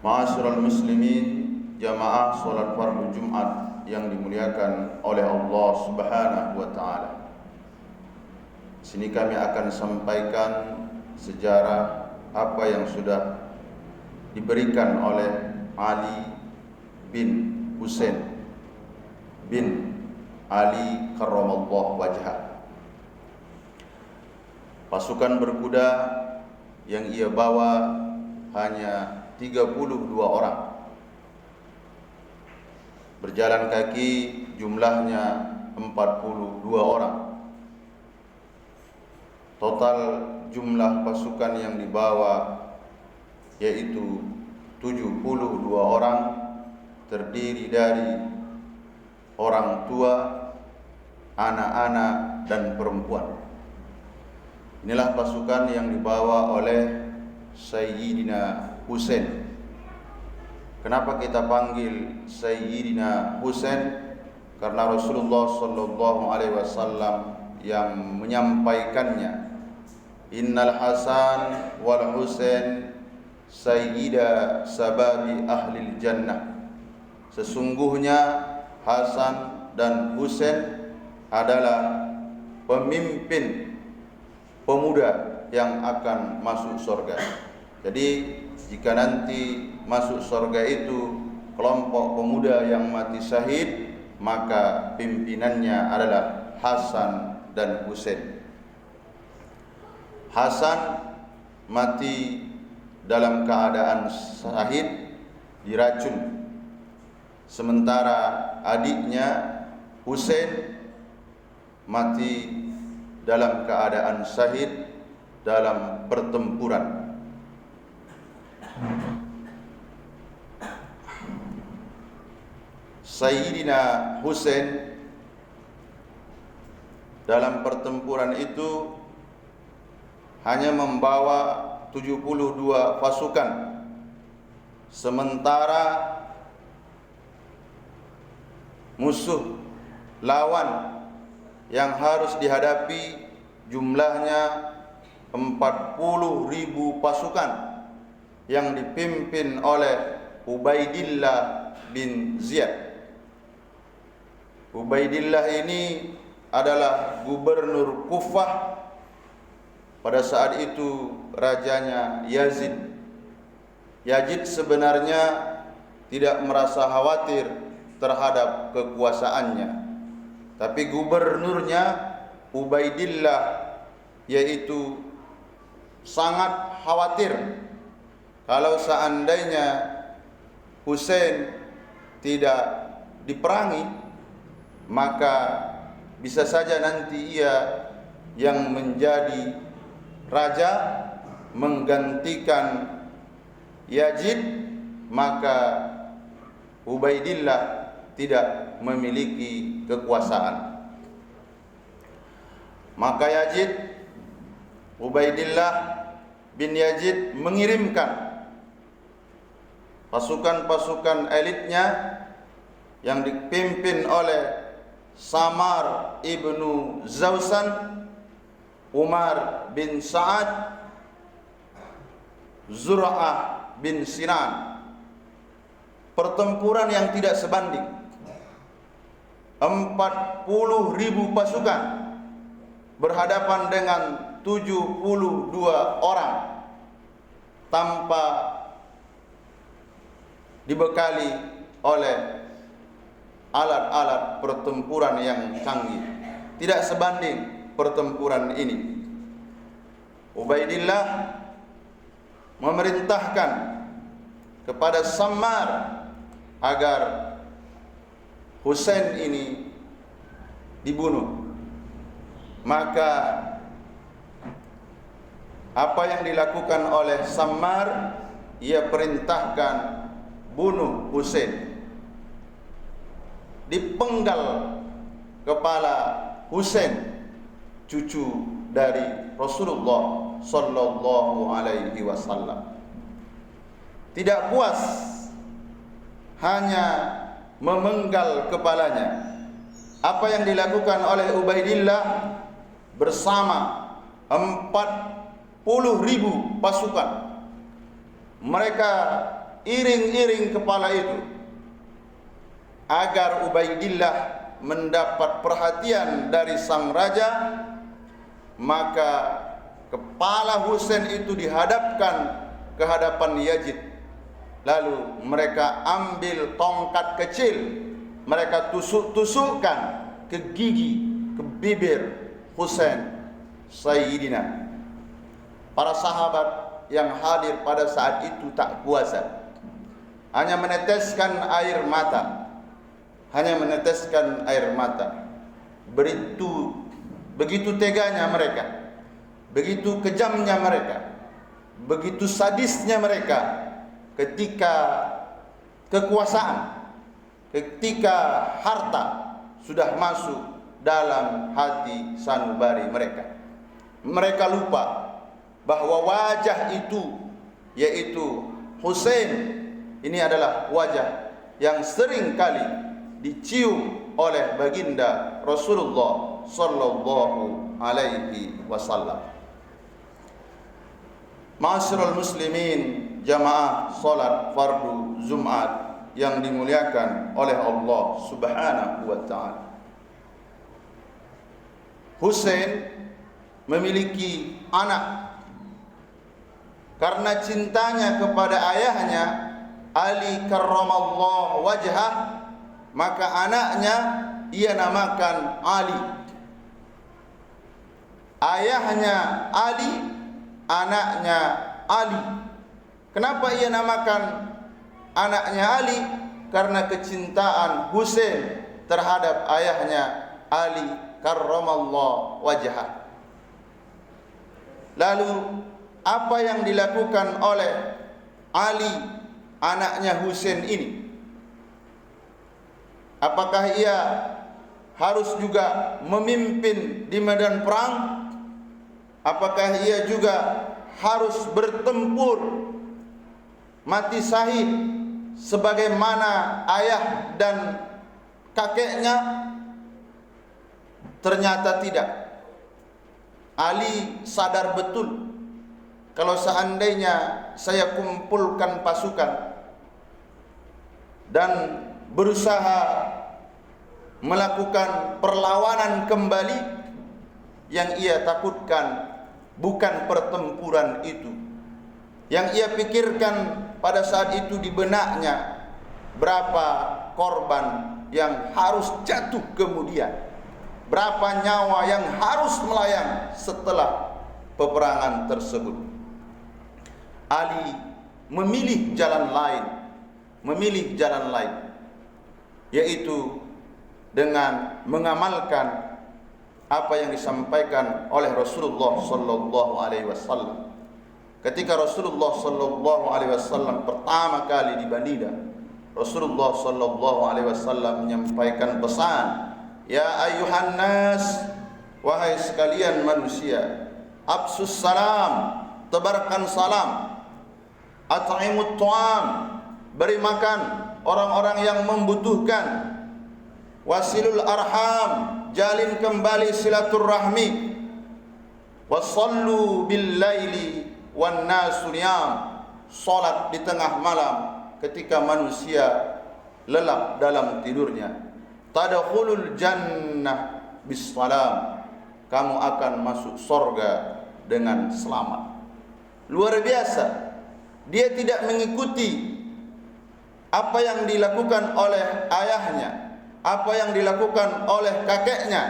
Ma'asyiral muslimin, jamaah salat fardu Jumat yang dimuliakan oleh Allah Subhanahu wa taala. Sini kami akan sampaikan sejarah apa yang sudah diberikan oleh Ali bin Husain bin Ali karramallahu wajhah. Pasukan berkuda yang ia bawa hanya 32 orang. Berjalan kaki jumlahnya 42 orang. Total jumlah pasukan yang dibawa yaitu 72 orang, terdiri dari orang tua, anak-anak dan perempuan. Inilah pasukan yang dibawa oleh Sayyidina Husain. Kenapa kita panggil Sayyidina Husain? Karena Rasulullah sallallahu alaihi wasallam yang menyampaikannya. Innal Hasan wal Husain sayyida sababi ahlil jannah. Sesungguhnya Hasan dan Husain adalah pemimpin pemuda yang akan masuk surga. Jadi jika nanti masuk surga itu kelompok pemuda yang mati syahid, maka pimpinannya adalah Hasan dan Husain. Hasan mati dalam keadaan syahid, diracun. Sementara adiknya Husain mati dalam keadaan syahid dalam pertempuran. Sayyidina Husain dalam pertempuran itu hanya membawa 72 pasukan, sementara musuh lawan yang harus dihadapi jumlahnya 40.000 pasukan yang dipimpin oleh Ubaidillah bin Ziyad. Ubaidillah ini adalah gubernur Kufah. Pada saat itu rajanya Yazid. Yazid sebenarnya tidak merasa khawatir terhadap kekuasaannya, tapi gubernurnya Ubaidillah yaitu sangat khawatir kalau seandainya Husain tidak diperangi, maka bisa saja nanti ia yang menjadi raja menggantikan Yazid, maka Ubaidillah tidak memiliki kekuasaan. Maka Ubaidillah bin Yazid mengirimkan pasukan-pasukan elitnya yang dipimpin oleh Samar ibnu Zawsan, Umar bin Sa'ad, Zur'ah bin Sinan. Pertempuran yang tidak sebanding. 40.000 pasukan berhadapan dengan 72 orang tanpa dibekali oleh alat-alat pertempuran yang canggih. Tidak sebanding pertempuran ini. Ubaidillah memerintahkan kepada Sammar agar Husain ini dibunuh. Maka apa yang dilakukan oleh Sammar, ia perintahkan bunuh Husain. Dipenggal kepala Husain, cucu dari Rasulullah sallallahu alaihi wasallam. Tidak puas hanya memenggal kepalanya, apa yang dilakukan oleh Ubaidillah bersama 40.000 pasukan. Mereka iring-iring kepala itu agar Ubaidillah mendapat perhatian dari sang raja, maka kepala Husain itu dihadapkan ke hadapan Yazid. Lalu mereka ambil tongkat kecil, mereka tusuk-tusukkan ke gigi, ke bibir Husain Sayyidina. Para sahabat yang hadir pada saat itu tak kuasa, hanya meneteskan air mata, begitu teganya mereka, begitu kejamnya mereka, begitu sadisnya mereka ketika kekuasaan, ketika harta sudah masuk dalam hati sanubari mereka. Mereka lupa bahwa wajah itu, yaitu Husain, ini adalah wajah yang sering kali dicium oleh baginda Rasulullah sallallahu alaihi wasallam. Ma'asyiral muslimin, jamaah salat fardu Jumat yang dimuliakan oleh Allah Subhanahu wa taala. Husain memiliki anak. Karena cintanya kepada ayahnya Ali karramallahu wajhah, maka anaknya ia namakan Ali. Ayahnya Ali, anaknya Ali. Kenapa ia namakan anaknya Ali? Karena kecintaan Husain terhadap ayahnya Ali karramallahu wajhah. Lalu apa yang dilakukan oleh Ali, anaknya Husain ini? Apakah ia harus juga memimpin di medan perang? Apakah ia juga harus bertempur mati syahid sebagaimana ayah dan kakeknya? Ternyata tidak. Ali sadar betul, kalau seandainya saya kumpulkan pasukan dan berusaha melakukan perlawanan kembali, yang ia takutkan bukan pertempuran itu. Yang ia pikirkan pada saat itu di benaknya, berapa korban yang harus jatuh kemudian, berapa nyawa yang harus melayang setelah peperangan tersebut. Ali memilih jalan lain, yaitu dengan mengamalkan apa yang disampaikan oleh Rasulullah sallallahu alaihi wasallam. Ketika Rasulullah sallallahu alaihi wasallam pertama kali di Madinah, Rasulullah sallallahu alaihi wasallam menyampaikan pesan, "Ya ayyuhan nas, wahai sekalian manusia, absus salam, tebarkan salam, at'imut tu'am, beri makan orang-orang yang membutuhkan, wasilul arham, jalin kembali silaturahmi, wasallu bil laili wan nasu niyam, salat di tengah malam ketika manusia lelap dalam tidurnya, tadkhulul jannah bis salam, kamu akan masuk surga dengan selamat." Luar biasa. Dia tidak mengikuti apa yang dilakukan oleh ayahnya, apa yang dilakukan oleh kakeknya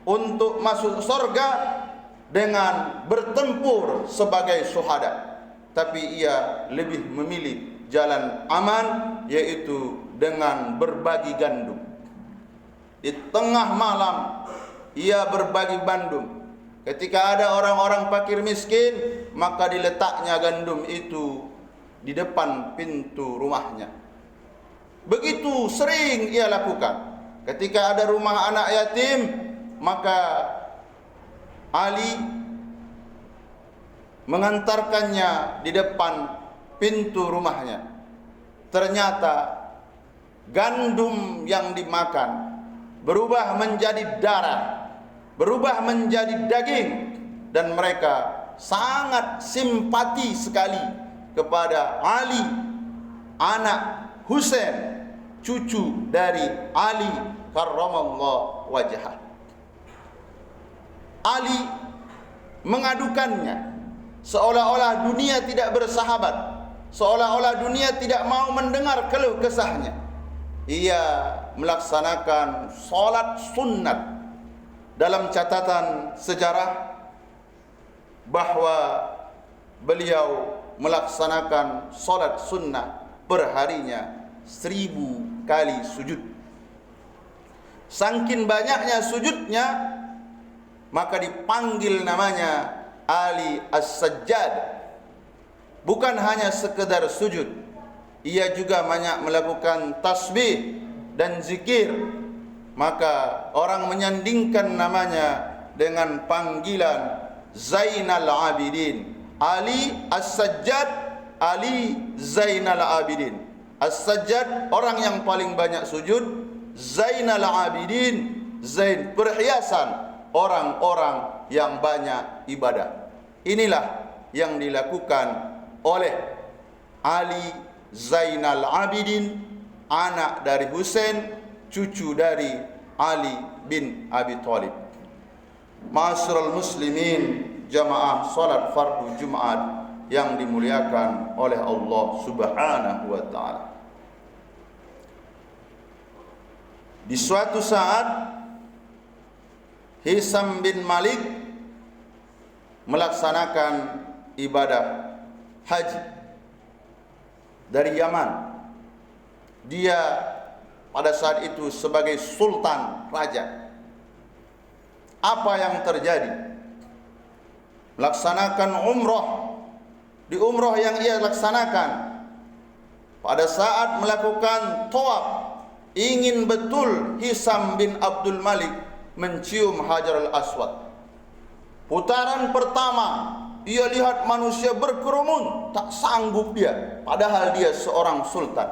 untuk masuk surga dengan bertempur sebagai syuhada, tapi ia lebih memilih jalan aman, yaitu dengan berbagi gandum. Di tengah malam ia berbagi gandum. Ketika ada orang-orang fakir miskin, maka diletaknya gandum itu di depan pintu rumahnya. Begitu sering ia lakukan. Ketika ada rumah anak yatim, maka Ali mengantarkannya di depan pintu rumahnya. Ternyata gandum yang dimakan berubah menjadi darah, berubah menjadi daging, dan mereka sangat simpati sekali kepada Ali anak Husain, cucu dari Ali karramallahu wajhah. Ali mengadukannya seolah-olah dunia tidak bersahabat, seolah-olah dunia tidak mau mendengar keluh kesahnya. Ia melaksanakan salat sunat. Dalam catatan sejarah bahwa beliau melaksanakan salat sunnah perharinya 1000 kali sujud. Saking banyaknya sujudnya, maka dipanggil namanya Ali As-Sajjad. Bukan hanya sekedar sujud, ia juga banyak melakukan tasbih dan zikir. Maka orang menyandingkan namanya dengan panggilan Zainal Abidin. Ali As-Sajjad, Ali Zainal Abidin. As-Sajjad, orang yang paling banyak sujud. Zainal Abidin, Zain, perhiasan orang-orang yang banyak ibadah. Inilah yang dilakukan oleh Ali Zainal Abidin, anak dari Husain, cucu dari Ali bin Abi Thalib. Ma'asyiral muslimin, jamaah salat fardu Jumat yang dimuliakan oleh Allah Subhanahu wa taala. Di suatu saat Hisam bin Malik melaksanakan ibadah haji dari Yaman. Dia pada saat itu sebagai sultan, raja. Apa yang terjadi? Melaksanakan umroh. Di umroh yang ia laksanakan, pada saat melakukan tawaf, ingin betul Hisam bin Abdul Malik mencium Hajar al-Aswad. Putaran pertama, ia lihat manusia berkerumun, tak sanggup dia, padahal dia seorang sultan.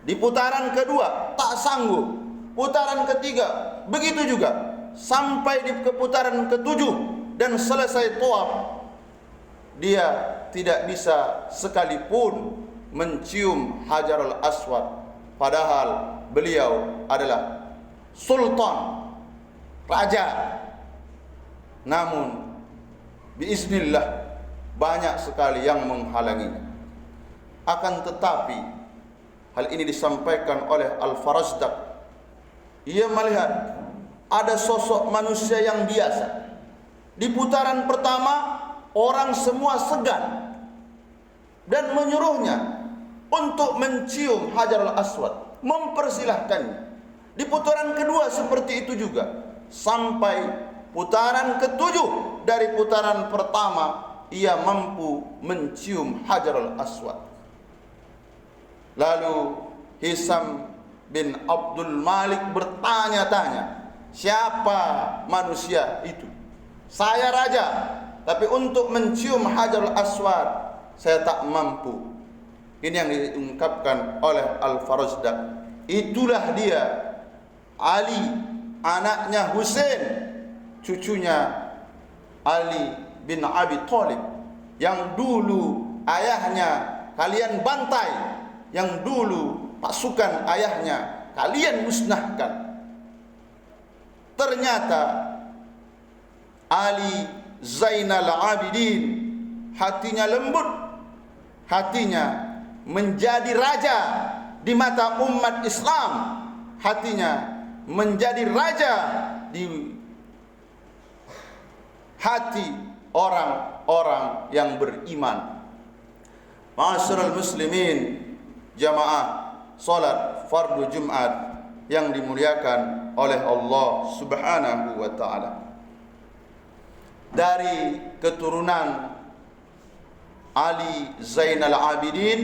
Di putaran kedua, tak sanggup. Putaran ketiga, begitu juga. Sampai di putaran ketujuh dan selesai tawaf, dia tidak bisa sekalipun mencium Hajar al-Aswad, padahal beliau adalah sultan, raja. Namun biiznillah banyak sekali yang menghalanginya. Akan tetapi hal ini disampaikan oleh Al-Farazdaq. Ia melihat ada sosok manusia yang biasa. Di putaran pertama orang semua segan dan menyuruhnya untuk mencium Hajar al-Aswad, mempersilahkannya. Di putaran kedua seperti itu juga, sampai putaran ketujuh dari putaran pertama ia mampu mencium Hajar al-Aswad. Lalu Hisam bin Abdul Malik bertanya-tanya, siapa manusia itu? Saya raja, tapi untuk mencium Hajar al-Aswad saya tak mampu. Ini yang diungkapkan oleh Al-Farazdaq. Itulah dia Ali, anaknya Husain, cucunya Ali bin Abi Thalib, yang dulu ayahnya kalian bantai, yang dulu pasukan ayahnya kalian musnahkan. Ternyata Ali Zainal Abidin hatinya lembut, hatinya menjadi raja di mata umat Islam, hatinya menjadi raja di hati orang-orang yang beriman. Ma'asyiral muslimin, jamaah salat fardu Jumat yang dimuliakan oleh Allah Subhanahu wa taala. Dari keturunan Ali Zainal Abidin,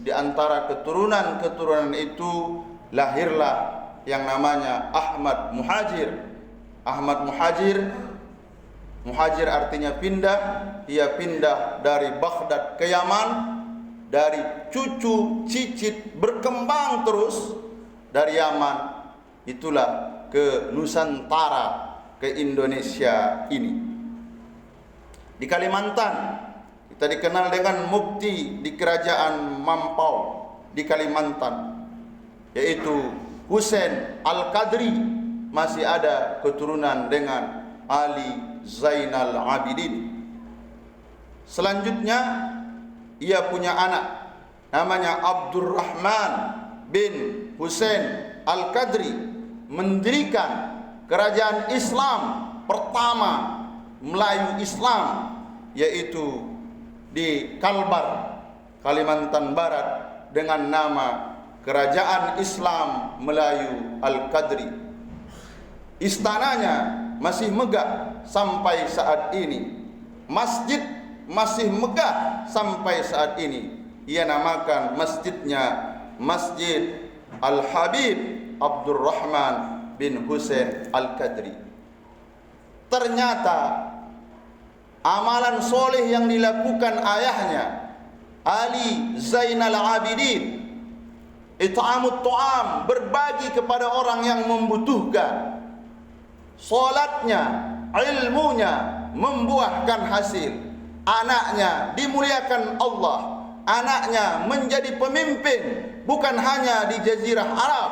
di antara keturunan-keturunan itu lahirlah yang namanya Ahmad Muhajir. Ahmad Muhajir, Muhajir artinya pindah. Ia pindah dari Baghdad ke Yaman, dari cucu cicit berkembang terus dari Yaman, itulah ke Nusantara, ke Indonesia ini. Di Kalimantan kita dikenal dengan mufti di kerajaan Mampau. di Kalimantan, yaitu Husain Al-Qadri, masih ada keturunan dengan Ali Zainal Abidin. Selanjutnya ia punya anak namanya Abdurrahman bin Husain Al-Qadri, mendirikan kerajaan Islam pertama Melayu Islam, yaitu di Kalbar, Kalimantan Barat, dengan nama Kerajaan Islam Melayu Al-Qadri. Istananya masih megah sampai saat ini. Masjid masih megah sampai saat ini. Ia namakan masjidnya Masjid Al-Habib Abdurrahman bin Husain Al-Qadri. Ternyata amalan soleh yang dilakukan ayahnya Ali Zainal Abidin, it'amut ta'am, berbagi kepada orang yang membutuhkan, salatnya, ilmunya membuahkan hasil, anaknya dimuliakan Allah, anaknya menjadi pemimpin bukan hanya di Jazirah Arab.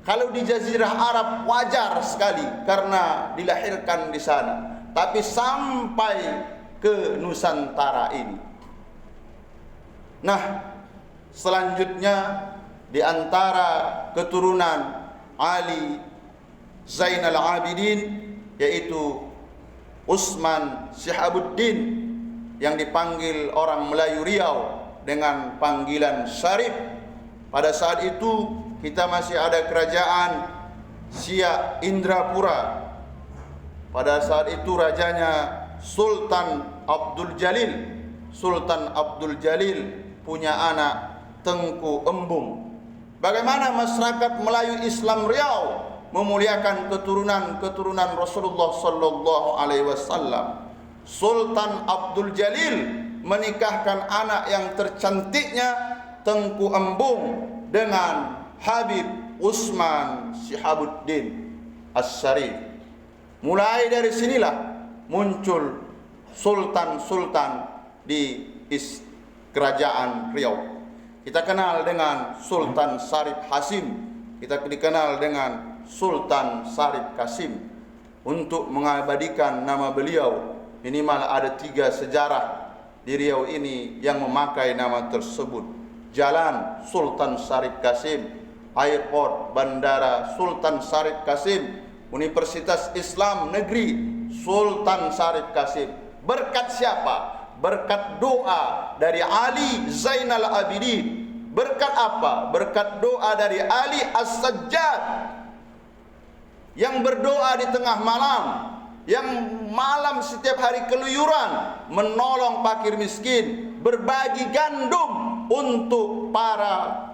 Kalau di Jazirah Arab wajar sekali karena dilahirkan di sana, tapi sampai ke Nusantara ini. Nah, selanjutnya di antara keturunan Ali Zainal Abidin yaitu Usman Syihabuddin, yang dipanggil orang Melayu Riau dengan panggilan Syarif. Pada saat itu kita masih ada kerajaan Siak Indrapura. Pada saat itu rajanya Sultan Abdul Jalil. Sultan Abdul Jalil punya anak Tengku Embung. Bagaimana masyarakat Melayu Islam Riau memuliakan keturunan Rasulullah sallallahu alaihi wasallam. Sultan Abdul Jalil menikahkan anak yang tercantiknya Tengku Embung dengan Habib Usman Syihabuddin As-Syarif. Mulai dari sinilah muncul sultan-sultan di kerajaan Riau. Kita kenal dengan Sultan Syarif Hasim, kita dikenal dengan Sultan Syarif Kasim. Untuk mengabadikan nama beliau, minimal ada 3 sejarah di Riau ini yang memakai nama tersebut. Jalan Sultan Syarif Kasim, airport Bandara Sultan Syarif Kasim, Universitas Islam Negeri Sultan Syarif Kasim. Berkat siapa? Berkat doa dari Ali Zainal Abidin. Berkat apa? Berkat doa dari Ali As-Sajjad, yang berdoa di tengah malam, yang malam setiap hari keluyuran menolong fakir miskin, berbagi gandum untuk para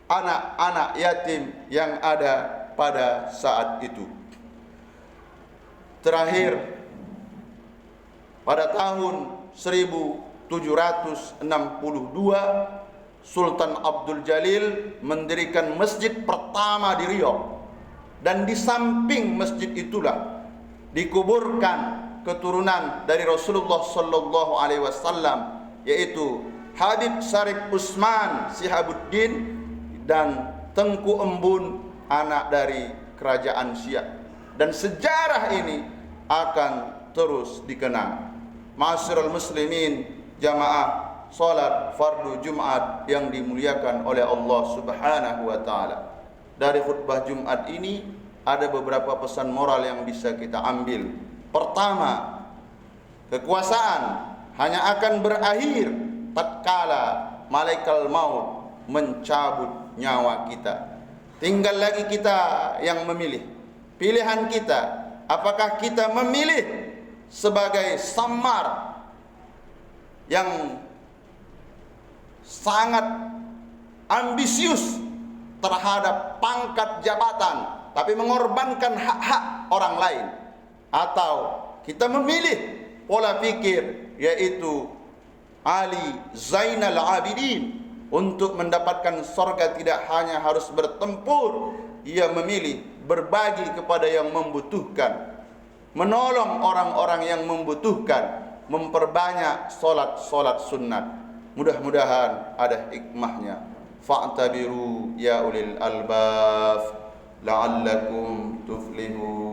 anak-anak yatim yang ada pada saat itu. Terakhir, pada tahun 1762 Sultan Abdul Jalil mendirikan masjid pertama di Riau, dan di samping masjid itulah dikuburkan keturunan dari Rasulullah sallallahu alaihi wasallam, yaitu Habib Syarif Usman Syihabuddin dan Tengku Embun, anak dari kerajaan Siak. Dan sejarah ini akan terus dikenang. Ma'asyiral muslimin, jamaah salat fardu Jumat yang dimuliakan oleh Allah Subhanahu wa taala. Dari khutbah Jumat ini ada beberapa pesan moral yang bisa kita ambil. Pertama, kekuasaan hanya akan berakhir tatkala malaikat maut mencabut nyawa kita. Tinggal lagi kita yang memilih. Pilihan kita, apakah kita memilih sebagai samar yang sangat ambisius terhadap pangkat jabatan, tapi mengorbankan hak-hak orang lain, atau kita memilih pola pikir yaitu Ali Zainal Abidin, untuk mendapatkan surga tidak hanya harus bertempur, ia memilih berbagi kepada yang membutuhkan, menolong orang-orang yang membutuhkan, memperbanyak solat sunat. Mudah-mudahan ada hikmahnya. fa'tabiru ya ulil albab la'allakum tuflihun.